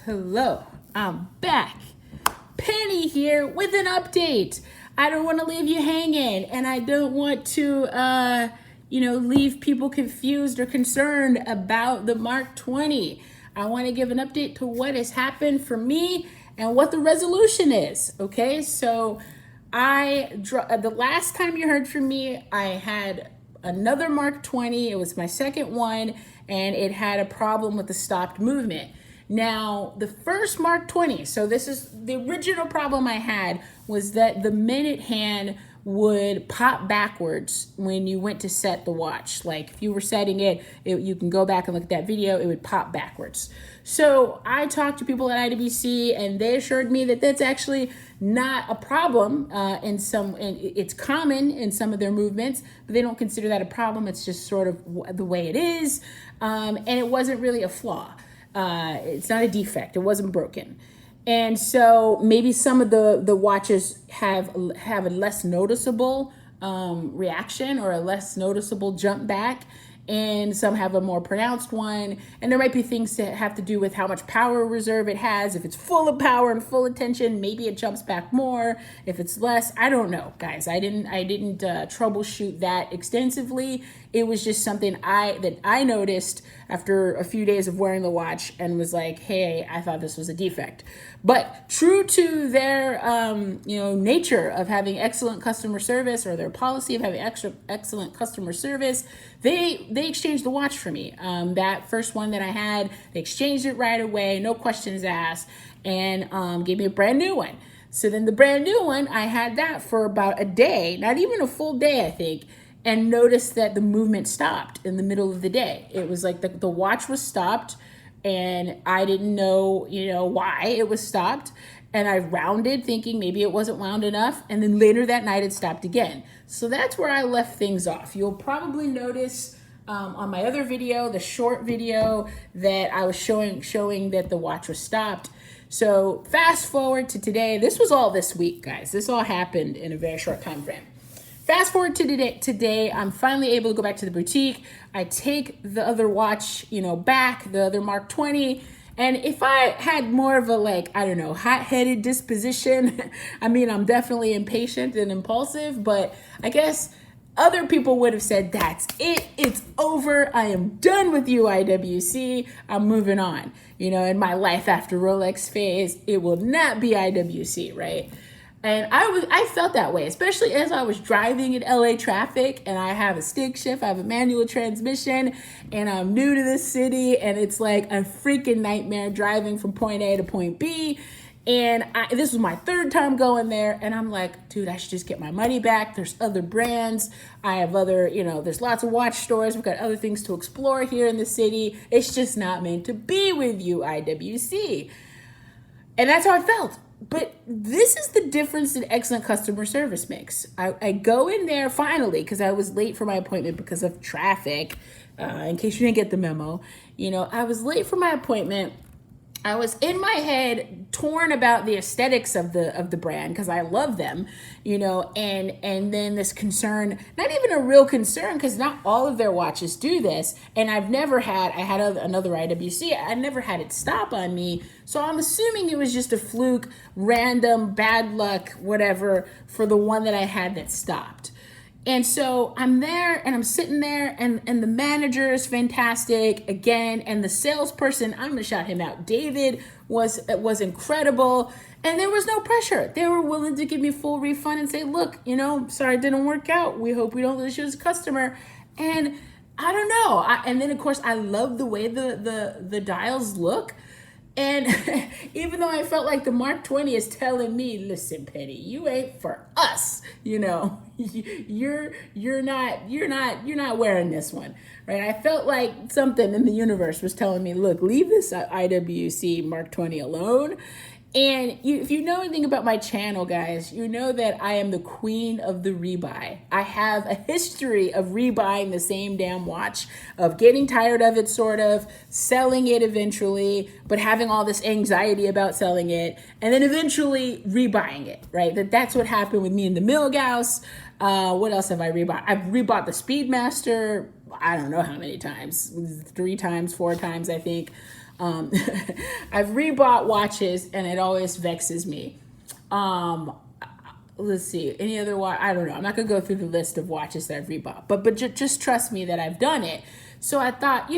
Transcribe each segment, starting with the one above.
Hello, I'm back. Penny here with an update. I don't want to leave you hanging, and I don't want to, leave people confused or concerned about the Mark 20. I want to give an update to what has happened for me and what the resolution is. Okay, so the last time you heard from me, I had another Mark 20. It was my second one, and it had a problem with the stopped movement. Now, the first Mark 20, so this is the original problem I had, was that the minute hand would pop backwards when you went to set the watch. Like if you were setting it, you can go back and look at that video, it would pop backwards. So I talked to people at IWC and they assured me that that's actually not a problem it's common in some of their movements, but they don't consider that a problem. It's just sort of the way it is. And it wasn't really a flaw. It's not a defect. It wasn't broken. And so maybe some of the watches have a less noticeable reaction or a less noticeable jump back, and some have a more pronounced one. And there might be things that have to do with how much power reserve it has. If it's full of power and full of tension, maybe it jumps back more. If it's less, I don't know, guys. I didn't troubleshoot that extensively. It was just something that I noticed after a few days of wearing the watch and was like, hey, I thought this was a defect. But true to their nature of having excellent customer service, or their policy of having excellent customer service, they exchanged the watch for me. That first one that I had, they exchanged it right away, no questions asked, and gave me a brand new one. So then the brand new one, I had that for about a day, not even a full day, I think, and noticed that the movement stopped in the middle of the day. It was like the watch was stopped, and I didn't know, why it was stopped. And I rounded thinking maybe it wasn't wound enough. And then later that night it stopped again. So that's where I left things off. You'll probably notice on my other video, the short video, that I was showing that the watch was stopped. So fast forward to today. This was all this week, guys. This all happened in a very short time frame. Fast forward to today, I'm finally able to go back to the boutique. I take the other watch, back, the other Mark 20. And if I had more of a, hot-headed disposition, I'm definitely impatient and impulsive, but I guess other people would have said, that's it, it's over, I am done with you, IWC, I'm moving on. In my life after Rolex phase, it will not be IWC, right? And I felt that way, especially as I was driving in LA traffic, and I have a stick shift, I have a manual transmission, and I'm new to this city, and it's like a freaking nightmare driving from point A to point B. And this was my third time going there, and I'm like, dude, I should just get my money back. There's other brands. I have other, there's lots of watch stores. We've got other things to explore here in the city. It's just not meant to be with you, IWC. And that's how I felt. But this is the difference that excellent customer service makes. I go in there finally, because I was late for my appointment because of traffic. In case you didn't get the memo, I was late for my appointment. I was in my head torn about the aesthetics of the brand, because I love them, and then this concern, not even a real concern, because not all of their watches do this. And I had another IWC, I never had it stop on me. So I'm assuming it was just a fluke, random, bad luck, whatever, for the one that I had that stopped. And so I'm there and I'm sitting there, and the manager is fantastic again. And the salesperson, I'm gonna shout him out, David, was incredible. And there was no pressure. They were willing to give me full refund and say, look, sorry it didn't work out. We hope we don't lose you as a customer. And I don't know. And then of course I love the way the dials look. And even though I felt like the Mark 20 is telling me, listen, Penny, you ain't for us, you're not wearing this one, right? I felt like something in the universe was telling me, look, leave this IWC Mark 20 alone. And if you know anything about my channel, guys, you know that I am the queen of the rebuy. I have a history of rebuying the same damn watch, of getting tired of it, sort of, selling it eventually, but having all this anxiety about selling it, and then eventually rebuying it, right? That's what happened with me in the Milgauss. What else have I rebought? I've rebought the Speedmaster, I don't know how many times, 3 times, 4 times, I think. I've rebought watches and it always vexes me. Let's see, any other watch? I don't know. I'm not gonna go through the list of watches that I've rebought, but just trust me that I've done it. So I thought,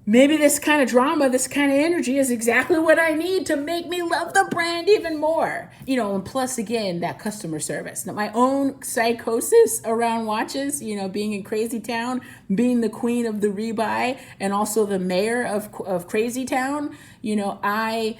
maybe this kind of drama, this kind of energy is exactly what I need to make me love the brand even more. And plus, again, that customer service. Now, my own psychosis around watches, being in Crazy Town, being the queen of the rebuy, and also the mayor of Crazy Town, I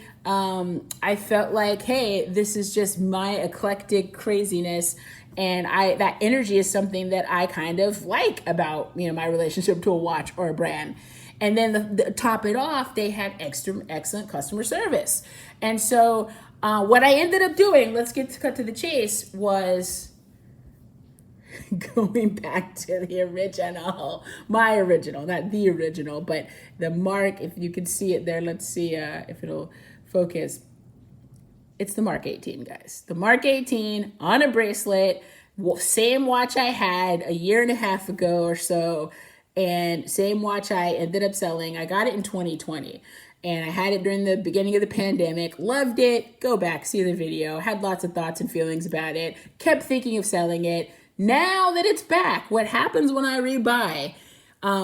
felt like, hey, this is just my eclectic craziness. And that energy is something that I kind of like about, my relationship to a watch or a brand. And then to top it off, they had excellent customer service. And so what I ended up doing, let's cut to the chase, was going back to the original, my original, not the original, but the Mark. If you can see it there, let's see if it'll focus. It's the Mark 18, guys. The Mark 18 on a bracelet, same watch I had a year and a half ago or so. And same watch I ended up selling. I got it in 2020 and I had it during the beginning of the pandemic. Loved it. Go back, see the video. Had lots of thoughts and feelings about it. Kept thinking of selling it. Now that it's back, what happens when I rebuy,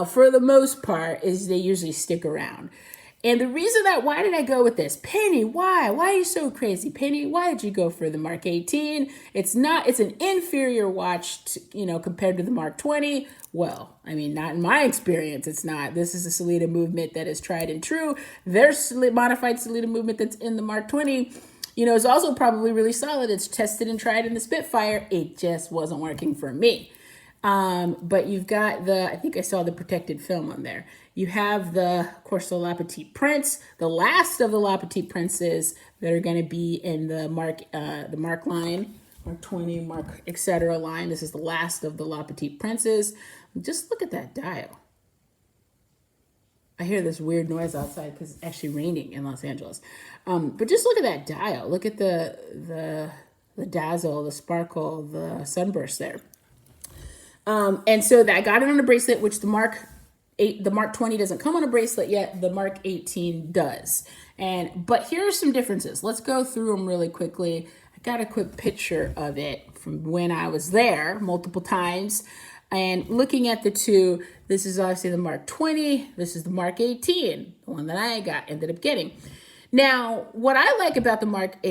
for the most part, is they usually stick around. And the reason why did I go with this? Penny, why? Why are you so crazy? Penny, why did you go for the Mark 18? It's an inferior watch, compared to the Mark 20. Well, I mean, not in my experience, it's not. This is a Sellita movement that is tried and true. Their modified Sellita movement that's in the Mark 20, is also probably really solid. It's tested and tried in the Spitfire. It just wasn't working for me. But you've got I think I saw the protected film on there. You have of course, the La Petite Prince, the last of the La Petite Princes that are going to be in the Mark line, Mark 20, Mark, etc. line. This is the last of the La Petite Princes. Just look at that dial. I hear this weird noise outside because it's actually raining in Los Angeles. But just look at that dial. Look at the dazzle, the sparkle, the sunburst there. And so I got it on a bracelet, which the Mark 20 doesn't come on a bracelet yet. The Mark 18 does. But here are some differences. Let's go through them really quickly. I got a quick picture of it from when I was there multiple times. And looking at the two, this is obviously the Mark 20. This is the Mark 18, the one that I ended up getting. Now, what I like about the Mark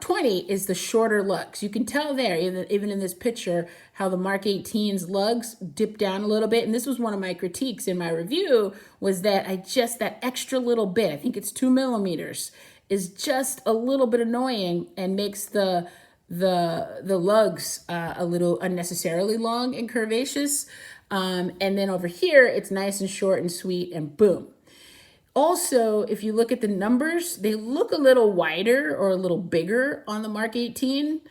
20 is the shorter lugs. You can tell there, even in this picture, how the Mark 18's lugs dip down a little bit. And this was one of my critiques in my review, was that that extra little bit, I think it's 2 millimeters, is just a little bit annoying and makes the lugs a little unnecessarily long and curvaceous. And then over here, it's nice and short and sweet, and boom. Also, if you look at the numbers, they look a little wider or a little bigger on the Mark 18.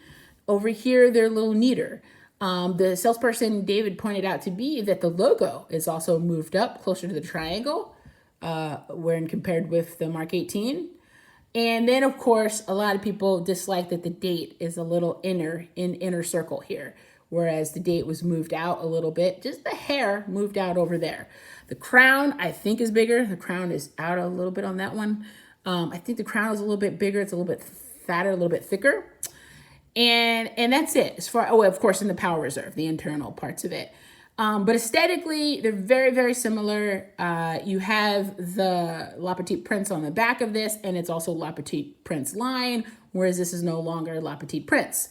Over here, they're a little neater. The salesperson, David, pointed out to me that the logo is also moved up closer to the triangle when compared with the Mark 18. And then, of course, a lot of people dislike that the date is a little inner circle here, whereas the date was moved out a little bit. Just the hair moved out over there. The crown, I think, is bigger. The crown is out a little bit on that one. I think the crown is a little bit bigger. It's a little bit fatter, a little bit thicker. And that's it. Of course, in the power reserve, the internal parts of it. But aesthetically, they're very, very similar. You have the La Petite Prince on the back of this, and it's also La Petite Prince line, whereas this is no longer La Petite Prince.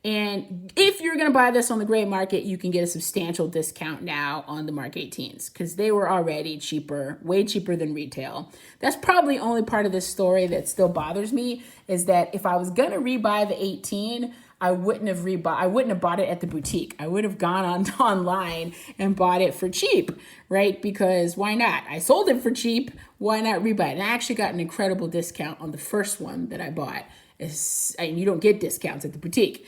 And if you're going to buy this on the gray market, you can get a substantial discount now on the Mark 18s because they were already cheaper, way cheaper than retail. That's probably the only part of this story that still bothers me, is that if I was going to rebuy the 18, I wouldn't have bought it at the boutique. I would have gone online and bought it for cheap, right? Because why not? I sold it for cheap. Why not rebuy it? And I actually got an incredible discount on the first one that I bought. And you don't get discounts at the boutique.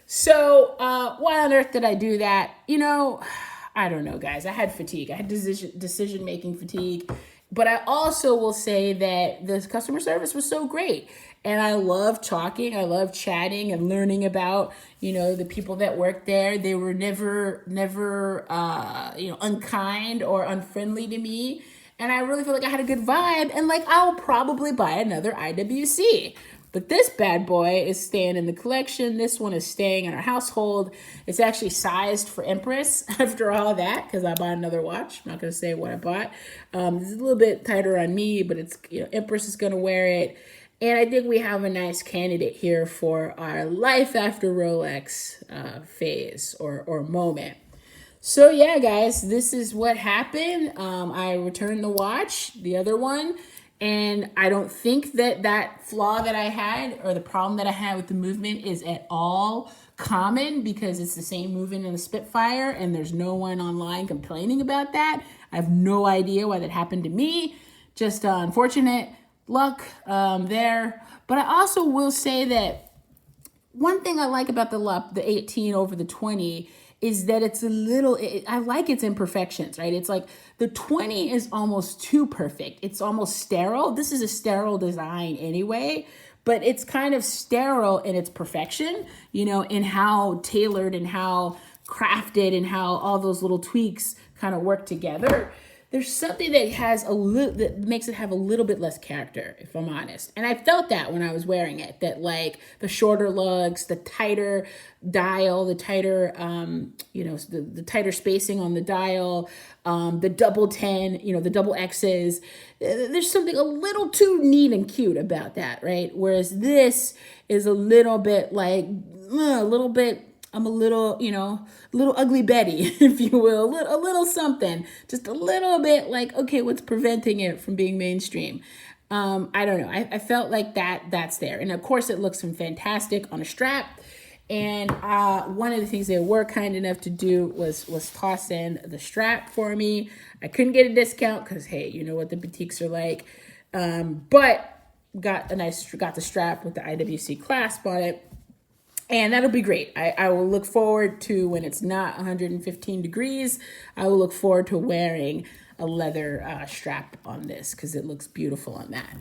So why on earth did I do that? I don't know, guys. I had fatigue. I had decision-making fatigue. But I also will say that the customer service was so great. And I love talking. I love chatting and learning about, the people that worked there. They were never unkind or unfriendly to me. and I really feel like I had a good vibe, and like I'll probably buy another IWC. But this bad boy is staying in the collection. This one is staying in our household. It's actually sized for Empress after all that, because I bought another watch. I'm not going to say what I bought. It's a little bit tighter on me, but it's, you know, Empress is going to wear it. And I think we have a nice candidate here for our life after Rolex phase or moment. So yeah, guys, this is what happened. I returned the watch, the other one, and I don't think that that flaw that I had or the problem that I had with the movement is at all common, because it's the same movement in the Spitfire and there's no one online complaining about that. I have no idea why that happened to me. Just unfortunate luck there. But I also will say that one thing I like about the 18 over the 20 is that it's a little, I like its imperfections, right? It's like the 20 is almost too perfect. It's almost sterile. This is a sterile design anyway, but it's kind of sterile in its perfection, you know, in how tailored and how crafted and how all those little tweaks kind of work together. There's something that has that makes it have a little bit less character, if I'm honest. And I felt that when I was wearing it, that like the shorter lugs, the tighter dial, the tighter, you know, the tighter spacing on the dial, the double 10, you know, the double X's. There's something a little too neat and cute about that, right? Whereas this is a little bit like, I'm a little, you know, a little ugly Betty, if you will, a little something, just a little bit like, okay, what's preventing it from being mainstream? I don't know. I felt like that's there. And of course it looks fantastic on a strap. And one of the things they were kind enough to do was toss in the strap for me. I couldn't get a discount because, hey, you know what the boutiques are like. But got the strap with the IWC clasp on it. And that'll be great. I will look forward to, when it's not 115 degrees, I will look forward to wearing a leather strap on this, because it looks beautiful on that.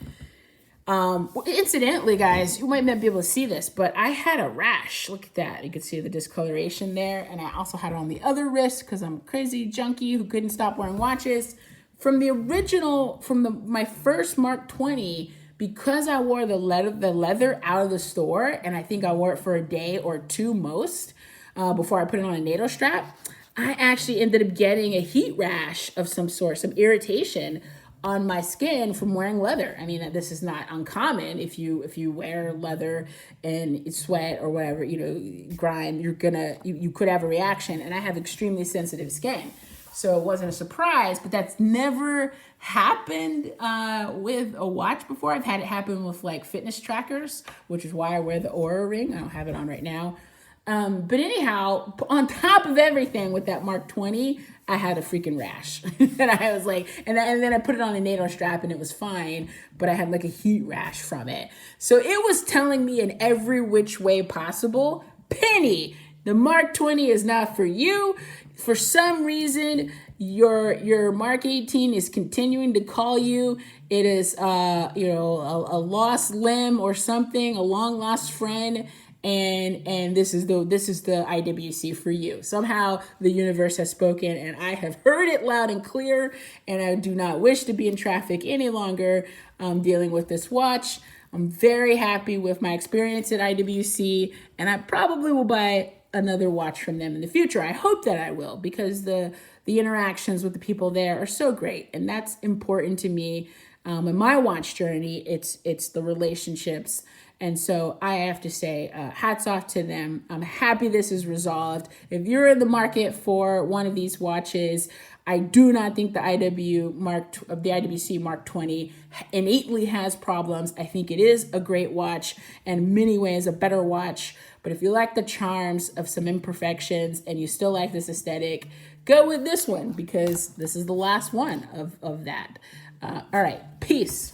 Incidentally, guys, you might not be able to see this, but I had a rash. Look at that. You can see the discoloration there. And I also had it on the other wrist, because I'm a crazy junkie who couldn't stop wearing watches. From the original, my first Mark 20, because I wore the leather out of the store, and I think I wore it for a day or two most before I put it on a NATO strap, I actually ended up getting a heat rash of some sort, some irritation on my skin from wearing leather. I mean, this is not uncommon. If you wear leather and sweat or whatever, you know, grind, you could have a reaction. And I have extremely sensitive skin, so it wasn't a surprise. But that's never happened with a watch before. I've had it happen with like fitness trackers, which is why I wear the Aura ring. I don't have it on right now. But anyhow, on top of everything with that Mark 20, I had a freaking rash. And I was like, and then I put it on a NATO strap and it was fine, but I had like a heat rash from it. So it was telling me in every which way possible, Penny, the Mark 20 is not for you. For some reason, your Mark 18 is continuing to call you. It is, you know, a lost limb or something, a long lost friend. And this is the IWC for you. Somehow the universe has spoken, and I have heard it loud and clear, and I do not wish to be in traffic any longer dealing with this watch. I'm very happy with my experience at IWC, and I probably will buy another watch from them in the future. I hope that I will, because the interactions with the people there are so great, and that's important to me. In my watch journey, it's the relationships. And so I have to say, hats off to them. I'm happy this is resolved. If you're in the market for one of these watches, I do not think the IWC Mark 20 innately has problems. I think it is a great watch, and in many ways a better watch. But if you like the charms of some imperfections and you still like this aesthetic, go with this one, because this is the last one of that. All right, peace.